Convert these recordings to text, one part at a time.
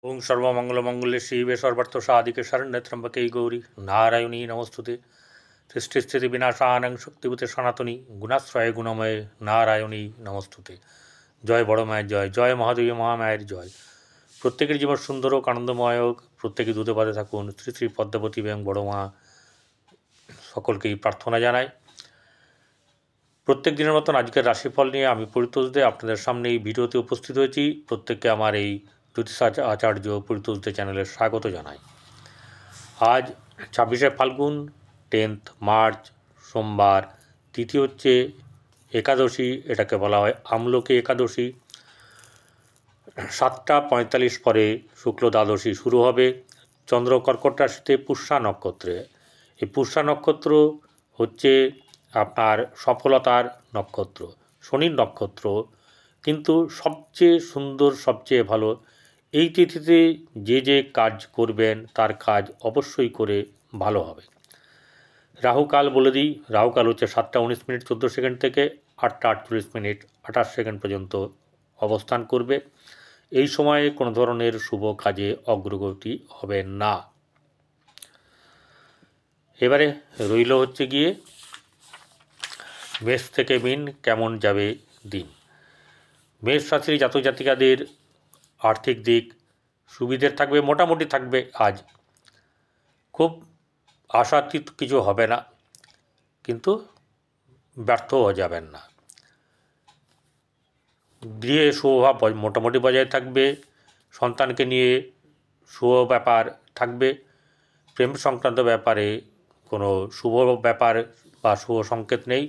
ओं सर्वमंगलमंगल्ये शिवे सर्वार्थसाधिके शरण्ये त्र्यंबके गौरी नारायणी नमस्तुते सृष्टिस्थिति विनाशानं शक्तिभूते सनातनी गुणाश्रय गुणमय नारायणी नमस्तुते। जय बड़ मायर जय, जय महादेवी महामायर जय। प्रत्येकेर जीवन सुंदर होक आनंदमय होक, प्रत्येके दूधे पाते थाकुन श्री श्री पद्मावती एवं बड़ मा सकलकेई प्रार्थना जानाई। प्रत्येक दिनेर मतन आजकेर राशिफल निये आमि परितोष दे आपनादेर सामने এই ভিডিওতে উপস্থিত হয়েছি। প্রত্যেককে আমার এই জ্যোতিষ আচার্য পরিতোষ দে চ্যানেলে স্বাগত জানাই। আজ 26শে ফাল্গুন 10th মার্চ সোমবার, তিথি হচ্ছে একাদশী, এটাকে বলা হয় আমলকি একাদশী। 7টা 45 পরে শুক্ল দ্বাদশী শুরু হবে। চন্দ্র কর্কট রাশিতে পুষ্যা নক্ষত্রে। এই পুষ্যা নক্ষত্র হচ্ছে আপনার সফলতার নক্ষত্র, শনির নক্ষত্র, কিন্তু সবচেয়ে সুন্দর সবচেয়ে ভালো এই তিথিতে যে কাজ করবেন তার কাজ অবশ্যই করে ভালো হবে। রাহুকাল বলে দিই, রাহুকাল হচ্ছে 7টা 19 মিনিট 14 সেকেন্ড থেকে 8টা 48 মিনিট 28 সেকেন্ড পর্যন্ত অবস্থান করবে। এই সময়ে কোনো ধরনের শুভ কাজে অগ্রগতি হবে না। এবারে রইল হচ্ছে গিয়ে মেষ থেকে মিন কেমন যাবে দিন। মেষ রাশির জাতক জাতিকাদের আর্থিক দিক সুবিধের থাকবে, মোটামুটি থাকবে। আজ খুব আশাতীত কিছু হবে না, কিন্তু ব্যর্থও যাবেন না। গৃহে শুভভাব মোটামুটি বজায় থাকবে। সন্তানকে নিয়ে শুভ ব্যাপার থাকবে। প্রেম সংক্রান্ত ব্যাপারে কোনো শুভ ব্যাপার বা শুভ সংকেত নেই।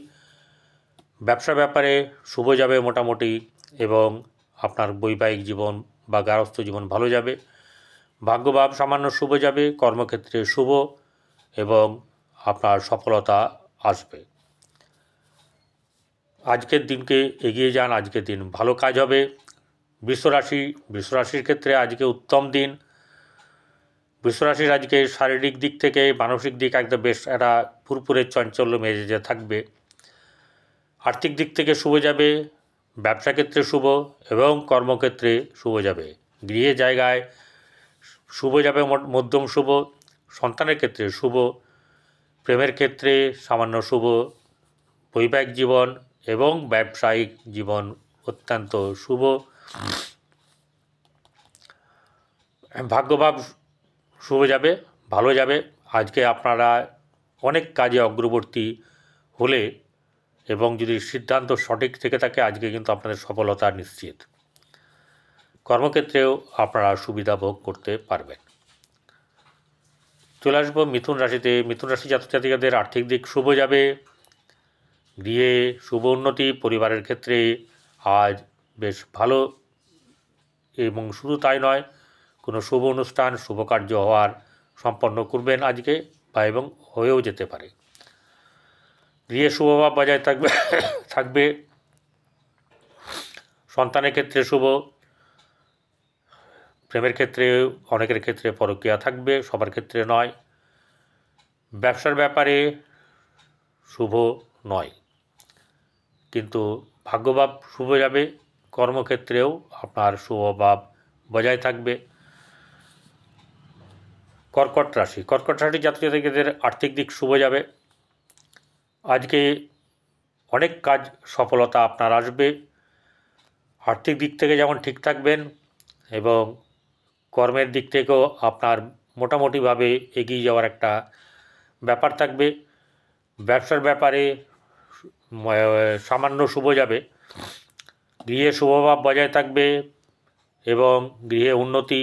ব্যবসা ব্যাপারে শুভ যাবে মোটামুটি, এবং আপনার বৈবাহিক জীবন বা গার্হস্থ্য জীবন ভালো যাবে। ভাগ্যভাব সামান্য শুভ যাবে। কর্মক্ষেত্রে শুভ এবং আপনার সফলতা আসবে। আজকের দিনকে এগিয়ে যান, আজকের দিন ভালো কাজ হবে। বৃষরাশির ক্ষেত্রে আজকে উত্তম দিন। বৃষরাশির আজকে শারীরিক দিক থেকে মানসিক দিক একদম বেশ একটা ফুরফুরে চঞ্চল্য মেজাজে থাকবে। আর্থিক দিক থেকে শুভ যাবে, ব্যবসা ক্ষেত্রে শুভ এবং কর্মক্ষেত্রে শুভ যাবে। গৃহে জায়গায় শুভ যাবে, মধ্যম শুভ। সন্তানের ক্ষেত্রে শুভ, প্রেমের ক্ষেত্রে সামান্য শুভ। বৈবাহিক জীবন এবং ব্যবসায়িক জীবন অত্যন্ত শুভ। ভাগ্যভাব শুভ যাবে, ভালো যাবে। আজকে আপনারা অনেক কাজে অগ্রবর্তী হলে এবং যদি সিদ্ধান্ত সঠিক থেকে থাকে আজকে কিন্তু আপনাদের সফলতা নিশ্চিত। কর্মক্ষেত্রেও আপনারা সুবিধা ভোগ করতে পারবেন। চলে আসবো মিথুন রাশিতে। মিথুন রাশি জাতক জাতিকাদের আর্থিক দিক শুভ যাবে। গৃহে শুভ উন্নতি, পরিবারের ক্ষেত্রে আজ বেশ ভালো, এবং শুধু তাই নয়, কোনো শুভ অনুষ্ঠান শুভ কার্য হওয়ার সম্পন্ন করবেন আজকে, বা এবং হয়েও যেতে পারে। গৃহে শুভভাব বজায় থাকবে। সন্তানের ক্ষেত্রে শুভ। প্রেমের ক্ষেত্রে অনেকের ক্ষেত্রে পরকীয়া থাকবে, সবার ক্ষেত্রে নয়। ব্যবসার ব্যাপারে শুভ নয়, কিন্তু ভাগ্যভাব শুভ যাবে। কর্মক্ষেত্রেও আপনার শুভভাব বজায় থাকবে। কর্কট রাশি জাতক জাতিকাদের আর্থিক দিক শুভ যাবে। আজকে অনেক কাজ সফলতা আপনার আসবে। আর্থিক দিক থেকে যেমন ঠিক থাকবেন, এবং কর্মের দিক থেকেও আপনার মোটামুটিভাবে এগিয়ে যাওয়ার একটা ব্যাপার থাকবে। ব্যবসার ব্যাপারে সামান্য শুভ যাবে। গৃহে শুভভাব বজায় থাকবে এবং গৃহে উন্নতি,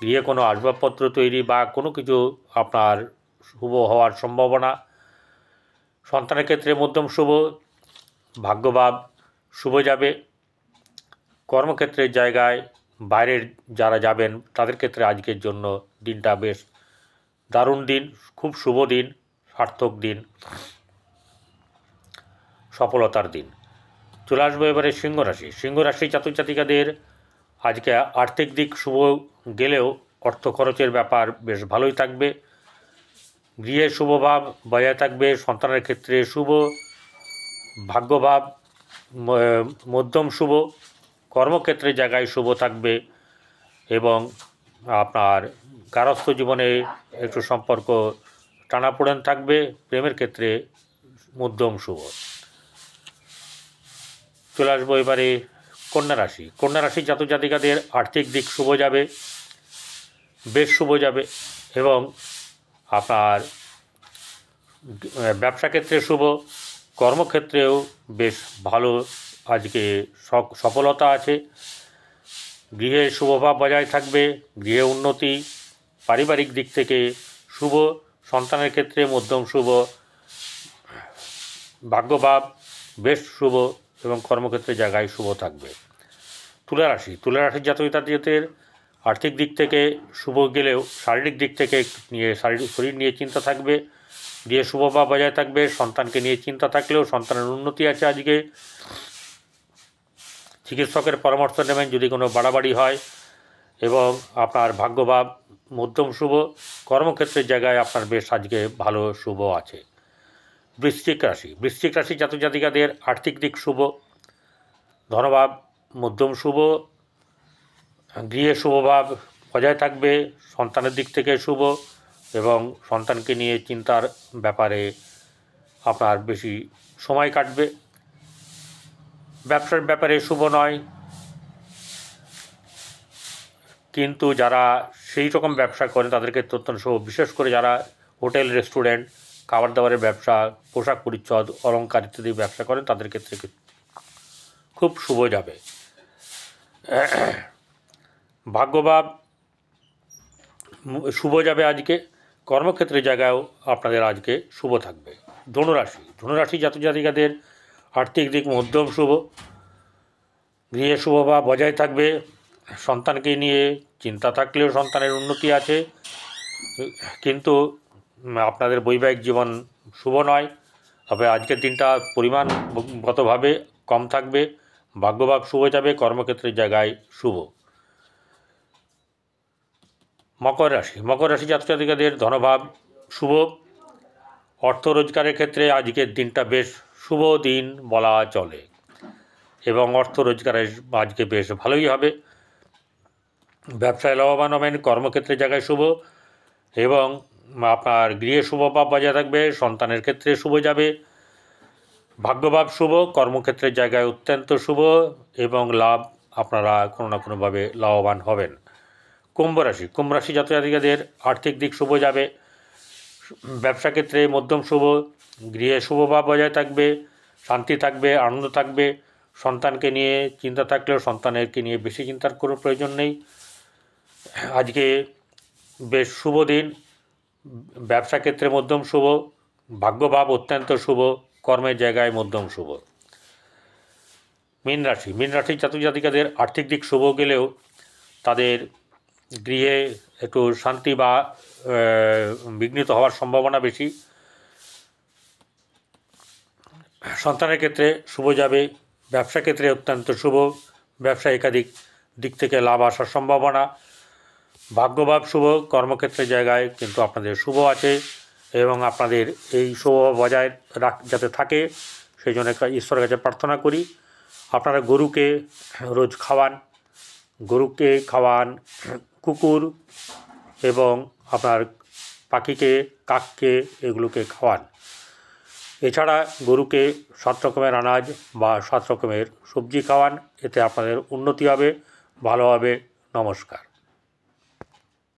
গৃহে কোনো আসবাবপত্র তৈরি বা কোনো কিছু আপনার শুভ হওয়ার সম্ভাবনা। সন্তানের ক্ষেত্রে মধ্যম শুভ। ভাগ্যভাব শুভ যাবে। কর্মক্ষেত্রের জায়গায় বাইরের যারা যাবেন তাদের ক্ষেত্রে আজকের জন্য দিনটা বেশ দারুণ দিন, খুব শুভ দিন, সার্থক দিন, সফলতার দিন। চলে আসবো এবারে সিংহ রাশি জাতক জাতিকাদের আজকে আর্থিক দিক শুভ গেলেও অর্থ খরচের ব্যাপার বেশ ভালোই থাকবে। গৃহে শুভভাব বজায় থাকবে। সন্তানের ক্ষেত্রে শুভ। ভাগ্যভাব মধ্যম শুভ। কর্মক্ষেত্রের জায়গায় শুভ থাকবে এবং আপনার গারস্থ জীবনে একটু সম্পর্ক টানাপোড়েন থাকবে। প্রেমের ক্ষেত্রে মধ্যম শুভ। চলে আসবো এবারে কন্যা রাশি। কন্যা রাশির জাতক জাতিকাদের আর্থিক দিক শুভ যাবে, বেশ শুভ যাবে, এবং আপনার ব্যবসা ক্ষেত্রে শুভ, কর্মক্ষেত্রেও বেশ ভালো আজকে সফলতা আছে। গৃহে শুভভাব বজায় থাকবে, গৃহে উন্নতি, পারিবারিক দিক থেকে শুভ, সন্তানের ক্ষেত্রে মধ্যম শুভ, ভাগ্যভাব বেশ শুভ, এবং কর্মক্ষেত্রে জায়গায় শুভ থাকবে। তুলা রাশি। তুলা রাশির জাতক জাতিকাদের আর্থিক দিক থেকে শুভ গেলেও শারীরিক দিক থেকে শরীর নিয়ে চিন্তা থাকবে। গৃহে শুভভাব বজায় থাকবে, সন্তানকে নিয়ে চিন্তা থাকলেও সন্তানের উন্নতি আছে আজকে। চিকিৎসকের পরামর্শ নেবেন যদি কোনো বাড়াবাড়ি হয়, এবং আপনার ভাগ্যভাব মধ্যম শুভ, কর্মক্ষেত্রের জায়গায় আপনার বেশ আজকে ভালো শুভ আছে। বৃশ্চিক রাশি। বৃশ্চিক রাশি জাতক জাতিকাদের আর্থিক দিক শুভ, ধনভাব মধ্যম শুভ, গৃহে শুভভাব বজায় থাকবে, সন্তানের দিক থেকে শুভ, এবং সন্তানকে নিয়ে চিন্তার ব্যাপারে আপনার বেশি সময় কাটবে। ব্যবসার ব্যাপারে শুভ নয়, কিন্তু যারা সেই রকম ব্যবসা করেন তাদেরকে অত্যন্ত শুভ। বিশেষ করে যারা হোটেল, রেস্টুরেন্ট, খাবার দাবারের ব্যবসা, পোশাক পরিচ্ছদ, অলংকার ইত্যাদি ব্যবসা করেন তাদের ক্ষেত্রে খুব শুভ যাবে। ভাগ্যভাব শুভ যাবে আজকে, কর্মক্ষেত্রের জায়গায়ও আপনাদের আজকে শুভ থাকবে। ধনুরাশি। ধনুরাশি জাতক জাতিকাদের আর্থিক দিক মধ্যম শুভ, গৃহে শুভভাব বজায় থাকবে, সন্তানকে নিয়ে চিন্তা থাকলেও সন্তানের উন্নতি আছে, কিন্তু আপনাদের বৈবাহিক জীবন শুভ নয়। তবে আজকের দিনটা পরিমাণগতভাবে কম থাকবে, ভাগ্যভাব শুভ যাবে, কর্মক্ষেত্রের জায়গায় শুভ। মকর রাশি। মকর রাশি জাতক জাতিকাদের ধনভাব শুভ, অর্থ রোজগারের ক্ষেত্রে আজকের দিনটা বেশ শুভ দিন বলা চলে, এবং অর্থ রোজগারের আজকে বেশ ভালোই হবে। ব্যবসায় লাভবান হবেন, কর্মক্ষেত্রের জায়গায় শুভ, এবং আপনার গৃহে শুভভাব বজায় থাকবে, সন্তানের ক্ষেত্রে শুভ যাবে, ভাগ্যভাব শুভ, কর্মক্ষেত্রের জায়গায় অত্যন্ত শুভ, এবং লাভ আপনারা কোনো না কোনোভাবে লাভবান হবেন। কুম্ভ রাশি। কুম্ভ রাশি জাতক জাতিকাদের আর্থিক দিক শুভ যাবে, ব্যবসা ক্ষেত্রে মধ্যম শুভ, গৃহে শুভভাব বজায় থাকবে, শান্তি থাকবে, আনন্দ থাকবে, সন্তানকে নিয়ে চিন্তা থাকলেও সন্তানেরকে নিয়ে বেশি চিন্তার কোনো প্রয়োজন নেই। আজকে বেশ শুভ দিন, ব্যবসা ক্ষেত্রে মধ্যম শুভ, ভাগ্যভাব অত্যন্ত শুভ, কর্মের জায়গায় মধ্যম শুভ। মীন রাশি। মীন রাশির জাতক জাতিকাদের আর্থিক দিক শুভ গেলেও তাদের গৃহে একটু শান্তি বা বিঘ্নিত হওয়ার সম্ভাবনা বেশি। সন্তানের ক্ষেত্রে শুভ যাবে, ব্যবসা ক্ষেত্রে অত্যন্ত শুভ, ব্যবসা একাধিক দিক থেকে লাভ আসার সম্ভাবনা, ভাগ্যভাব শুভ, কর্মক্ষেত্রের জায়গায় কিন্তু আপনাদের শুভ আছে, এবং আপনাদের এই শুভ বজায় যাতে থাকে সেই জন্য ঈশ্বরের কাছে প্রার্থনা করি। আপনারা গরুকে রোজ খাওয়ান, গরুকে খাওয়ান, কুকুর এবং আপনার পাখিকে, কাককে, এগুলোকে খাওয়ান। এছাড়া গরুকে 7 রকমের আনাজ বা 7 রকমের সবজি খাওয়ান, এতে আপনাদের উন্নতি হবে, ভালো হবে। নমস্কার।